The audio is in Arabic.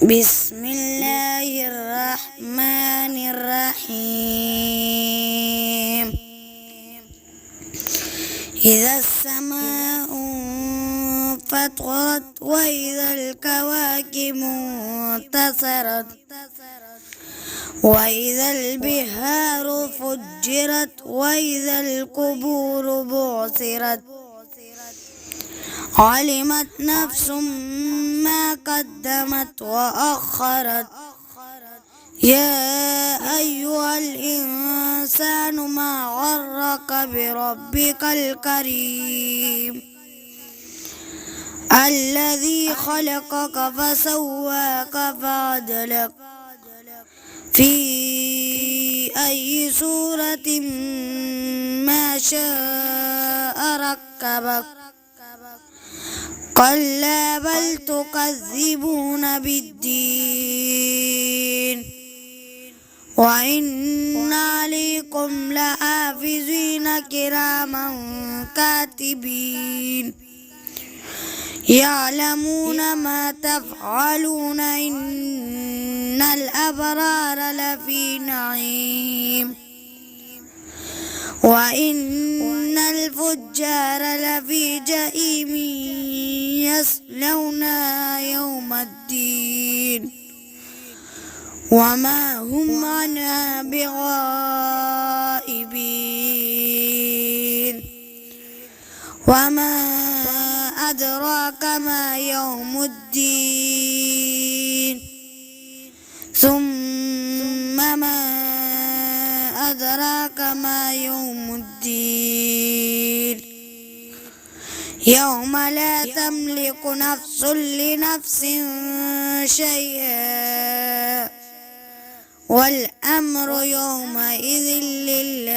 بسم الله الرحمن الرحيم. إذا السماء انفطرت وإذا الكواكب انتثرت وإذا البحار فجرت وإذا القبور بعثرت علمت نفس ما قدمت وأخرت. يا أيها الإنسان ما غرك بربك الكريم الذي خلقك فسواك فعدلك في أي صورة ما شاء ركبك. كلا بل تكذبون بالدين وإن عليكم لحافظين كراما كاتبين يعلمون ما تفعلون. إن الأبرار لفي نعيم وإن الفجار لفي جحيم يصلونها يوم الدين وما هم عنها بغائبين. وما أدراك ما يوم الدين ثم ما أدراك ما يوم الدين يوم لا تملك نفس لنفس شيئا والأمر يومئذ لله.